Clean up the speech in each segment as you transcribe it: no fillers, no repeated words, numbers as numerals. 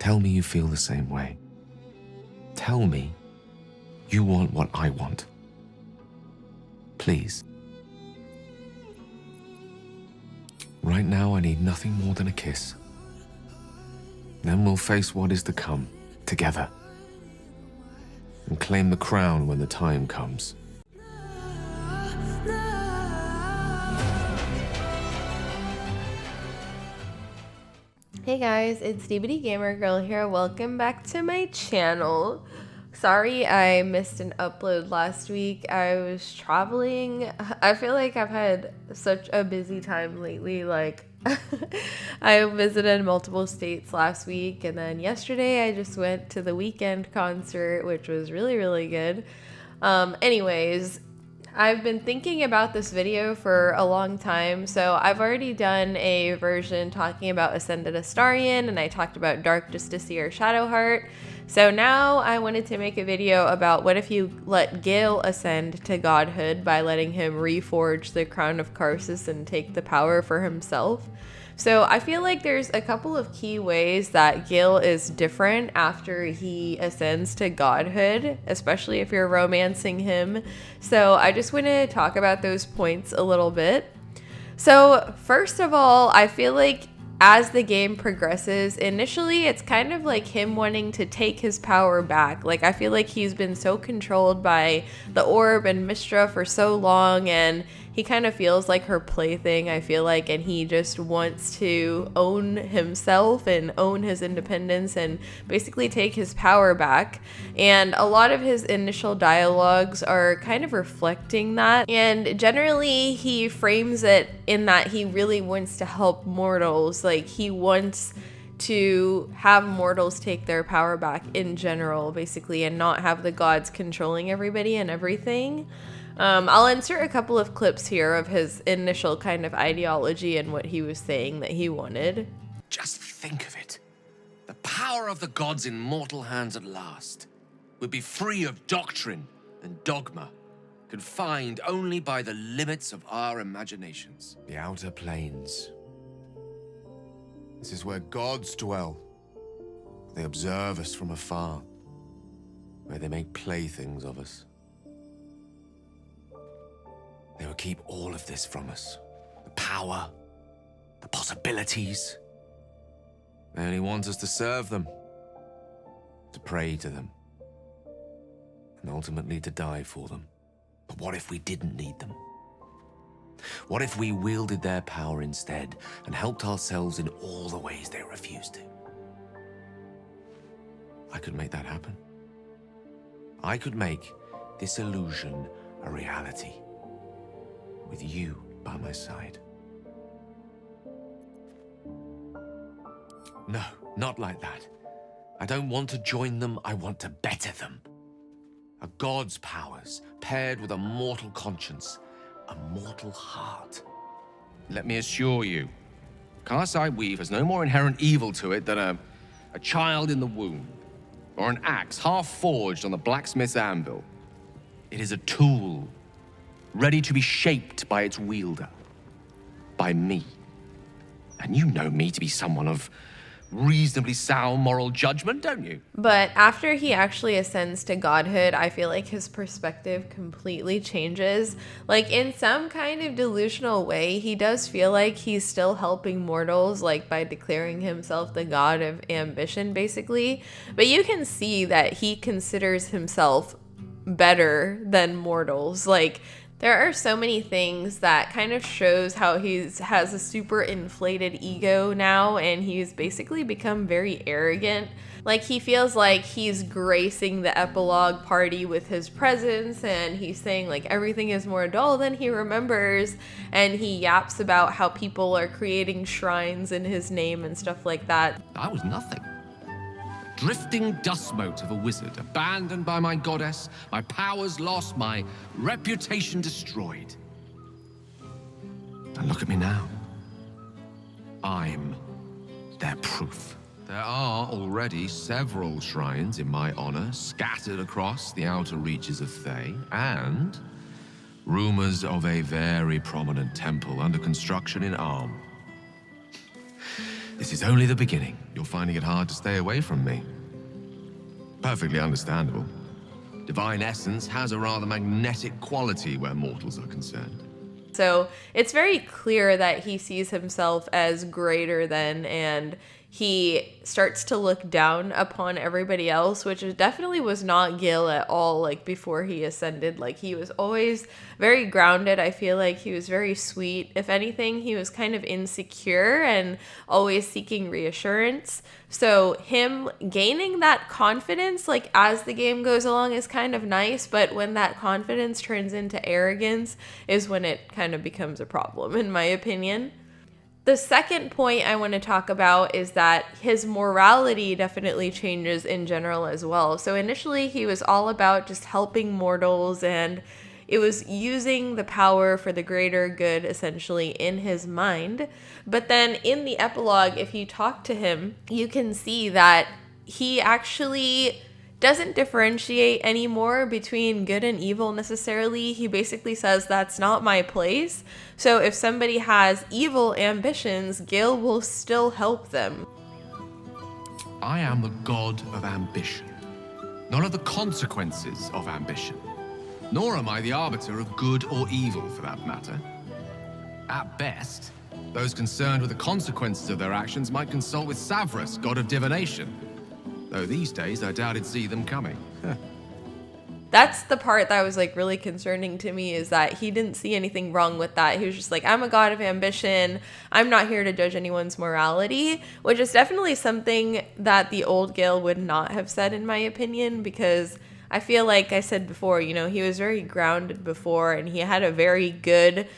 Tell me you feel the same way. Tell me you want what I want. Please. Right now, I need nothing more than a kiss. Then we'll face what is to come, together. And claim the crown when the time comes. Hey guys, it's DBD Gamer Girl here. Welcome back to my channel. Sorry I missed an upload last week. I was traveling. I feel like I've had such a busy time lately. Like, I visited multiple states last week, and then yesterday I just went to the weekend concert, which was really good. Anyways, I've been thinking about this video for a long time. So I've already done a version talking about Ascended Astarion, and I talked about Dark Justicia or Shadowheart. So now I wanted to make a video about what if you let Gale ascend to godhood by letting him reforge the Crown of Karsus and take the power for himself. So I feel like there's a couple of key ways that Gale is different after he ascends to godhood, especially if you're romancing him. So I just want to talk about those points a little bit. So first of all, I feel like as the game progresses, initially it's kind of like him wanting to take his power back. Like, I feel like he's been so controlled by the orb and Mystra for so long, and he kind of feels like her plaything, I feel like, and he just wants to own himself and own his independence and basically take his power back. And a lot of his initial dialogues are kind of reflecting that. And generally, he frames it in that he really wants to help mortals. Like, he wants to have mortals take their power back in general, basically, and not have the gods controlling everybody and everything. I'll insert a couple of clips here of his initial kind of ideology and what he was saying that he wanted. Just think of it. The power of the gods in mortal hands at last would be free of doctrine and dogma, confined only by the limits of our imaginations. The outer planes. This is where gods dwell. They observe us from afar, where they make playthings of us. They will keep all of this from us. The power, the possibilities. They only want us to serve them, to pray to them, and ultimately to die for them. But what if we didn't need them? What if we wielded their power instead and helped ourselves in all the ways they refuse to? I could make that happen. I could make this illusion a reality, with you by my side. No, not like that. I don't want to join them, I want to better them. A god's powers paired with a mortal conscience, a mortal heart. Let me assure you, Karsai Weave has no more inherent evil to it than a child in the womb, or an axe half forged on the blacksmith's anvil. It is a tool, ready to be shaped by its wielder, by me. And you know me to be someone of reasonably sound moral judgment, don't you? But after he actually ascends to godhood, I feel like his perspective completely changes. Like, in some kind of delusional way, he does feel like he's still helping mortals, like by declaring himself the god of ambition, basically. But you can see that he considers himself better than mortals. Like, there are so many things that kind of shows how has a super inflated ego now, and he's basically become very arrogant. Like, he feels like he's gracing the epilogue party with his presence, and he's saying like everything is more dull than he remembers, and he yaps about how people are creating shrines in his name and stuff like that. I was nothing. Drifting dust mote of a wizard, abandoned by my goddess, my powers lost, my reputation destroyed. And look at me now. I'm their proof. There are already several shrines in my honor scattered across the outer reaches of Thay, and rumors of a very prominent temple under construction in Arm. This is only the beginning. You're finding it hard to stay away from me. Perfectly understandable. Divine essence has a rather magnetic quality where mortals are concerned. So it's very clear that he sees himself as greater than, and he starts to look down upon everybody else, which definitely was not Gale at all, like before he ascended. Like, he was always very grounded. I feel like he was very sweet. If anything, he was kind of insecure and always seeking reassurance. So him gaining that confidence, like as the game goes along, is kind of nice, but when that confidence turns into arrogance is when it kind of becomes a problem, in my opinion. The second point I want to talk about is that his morality definitely changes in general as well. So initially he was all about just helping mortals, and it was using the power for the greater good essentially in his mind. But then in the epilogue, if you talk to him, you can see that he actually doesn't differentiate anymore between good and evil necessarily. He basically says, that's not my place. So if somebody has evil ambitions, Gale will still help them. I am the god of ambition, not of the consequences of ambition. Nor am I the arbiter of good or evil, for that matter. At best, those concerned with the consequences of their actions might consult with Savras, god of divination. Though these days, I doubt he'd see them coming. That's the part that was like really concerning to me, is that he didn't see anything wrong with that. He was just like, I'm a god of ambition. I'm not here to judge anyone's morality, which is definitely something that the old Gale would not have said, in my opinion, because I feel like I said before, you know, he was very grounded before, and he had a very good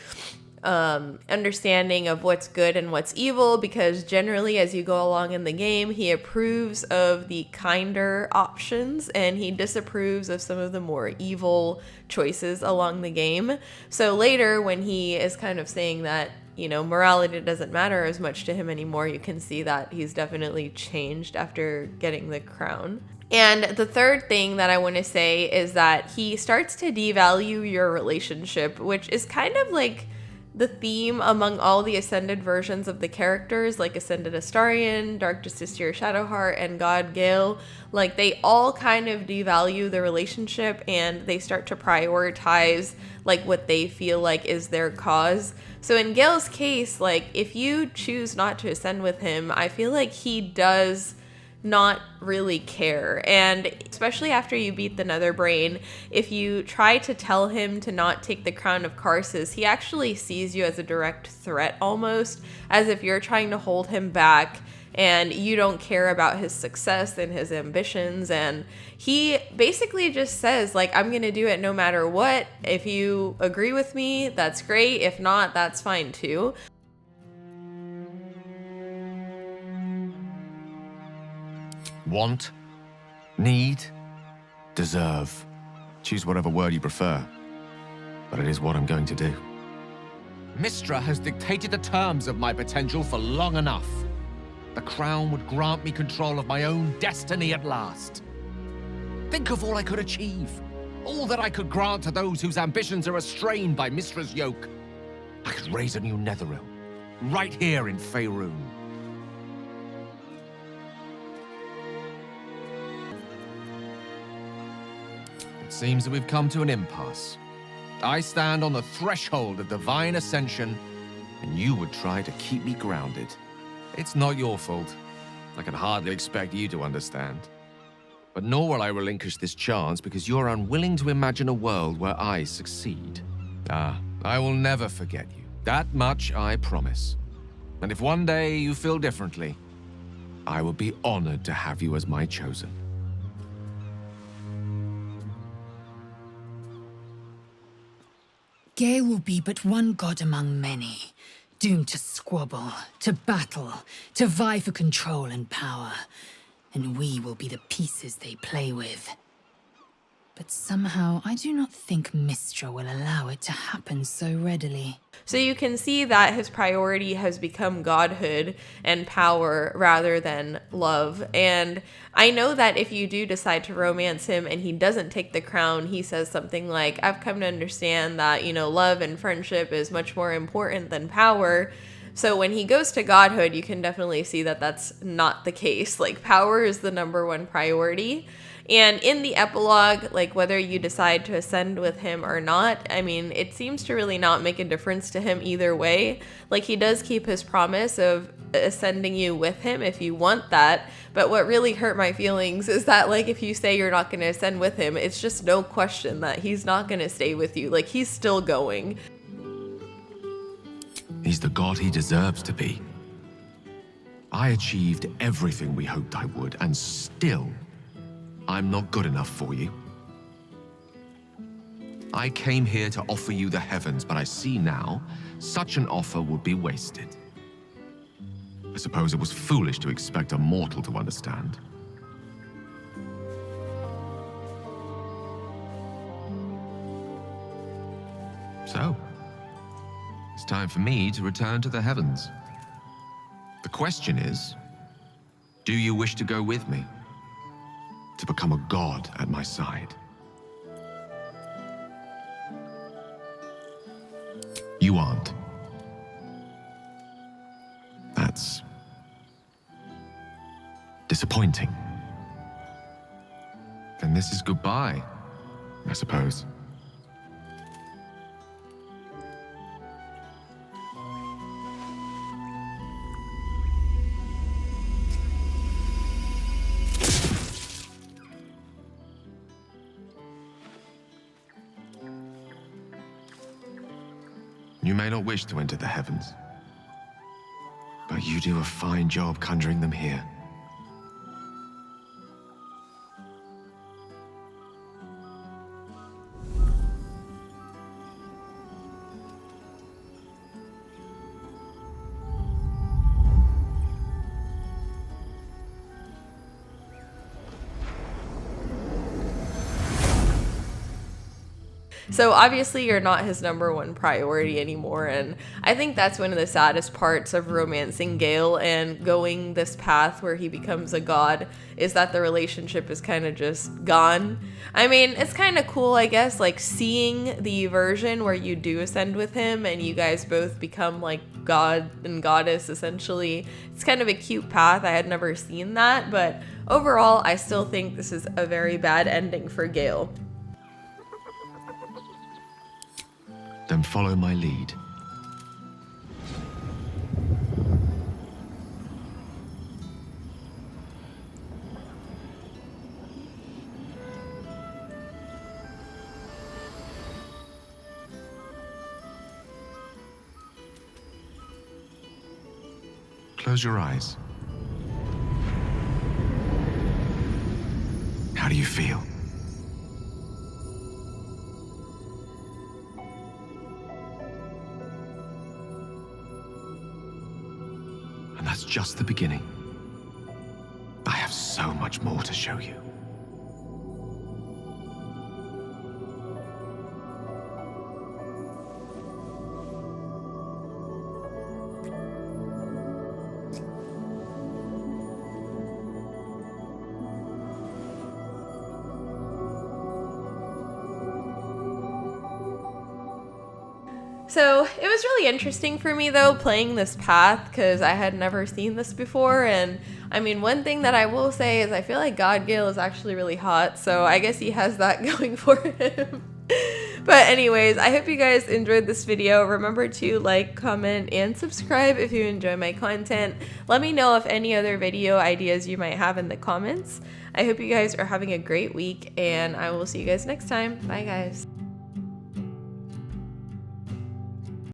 understanding of what's good and what's evil, because generally as you go along in the game, he approves of the kinder options and he disapproves of some of the more evil choices along the game. So later, when he is kind of saying that, you know, morality doesn't matter as much to him anymore, you can see that he's definitely changed after getting the crown. And the third thing that I want to say is that he starts to devalue your relationship, which is kind of like the theme among all the Ascended versions of the characters, like Ascended Astarion, Dark Justiciar Shadowheart, and God Gale. Like, they all kind of devalue the relationship, and they start to prioritize like what they feel like is their cause. So in Gale's case, like, if you choose not to ascend with him, I feel like he does not really care. And especially after you beat the Netherbrain, if you try to tell him to not take the Crown of Karsus, he actually sees you as a direct threat, almost as if you're trying to hold him back and you don't care about his success and his ambitions. And he basically just says, like, I'm gonna do it no matter what. If you agree with me, that's great. If not, that's fine too. Want, need, deserve. Choose whatever word you prefer. But it is what I'm going to do. Mystra has dictated the terms of my potential for long enough. The crown would grant me control of my own destiny at last. Think of all I could achieve. All that I could grant to those whose ambitions are restrained by Mystra's yoke. I could raise a new Netherrealm, right here in Faerun. It seems that we've come to an impasse. I stand on the threshold of divine ascension, and you would try to keep me grounded. It's not your fault. I can hardly expect you to understand. But nor will I relinquish this chance because you're unwilling to imagine a world where I succeed. I will never forget you. That much I promise. And if one day you feel differently, I will be honored to have you as my chosen. Gale will be but one god among many, doomed to squabble, to battle, to vie for control and power. And we will be the pieces they play with. But somehow, I do not think Mystra will allow it to happen so readily. So you can see that his priority has become godhood and power rather than love. And I know that if you do decide to romance him and he doesn't take the crown, he says something like, I've come to understand that, you know, love and friendship is much more important than power. So when he goes to godhood, you can definitely see that that's not the case. Like, power is the #1 priority. And in the epilogue, like, whether you decide to ascend with him or not, I mean, it seems to really not make a difference to him either way. Like, he does keep his promise of ascending you with him if you want that. But what really hurt my feelings is that, like, if you say you're not going to ascend with him, it's just no question that he's not going to stay with you. Like, he's still going. He's the god he deserves to be. I achieved everything we hoped I would, and still, I'm not good enough for you. I came here to offer you the heavens, but I see now, such an offer would be wasted. I suppose it was foolish to expect a mortal to understand. So, it's time for me to return to the heavens. The question is, do you wish to go with me? To become a god at my side? You aren't. That's disappointing. Then this is goodbye, I suppose. You may not wish to enter the heavens, but you do a fine job conjuring them here. So obviously you're not his #1 priority anymore, and I think that's one of the saddest parts of romancing Gale and going this path where he becomes a god, is that the relationship is kind of just gone. I mean, it's kind of cool, I guess, like seeing the version where you do ascend with him and you guys both become like god and goddess essentially. It's kind of a cute path. I had never seen that, but overall I still think this is a very bad ending for Gale. Then follow my lead. Close your eyes. How do you feel? And that's just the beginning. I have so much more to show you. So it was really interesting for me though playing this path because I had never seen this before, and I mean one thing that I will say is I feel like God Gale is actually really hot, so I guess he has that going for him. But anyways, I hope you guys enjoyed this video. Remember to like, comment, and subscribe if you enjoy my content. Let me know if any other video ideas you might have in the comments. I hope you guys are having a great week, and I will see you guys next time. Bye guys.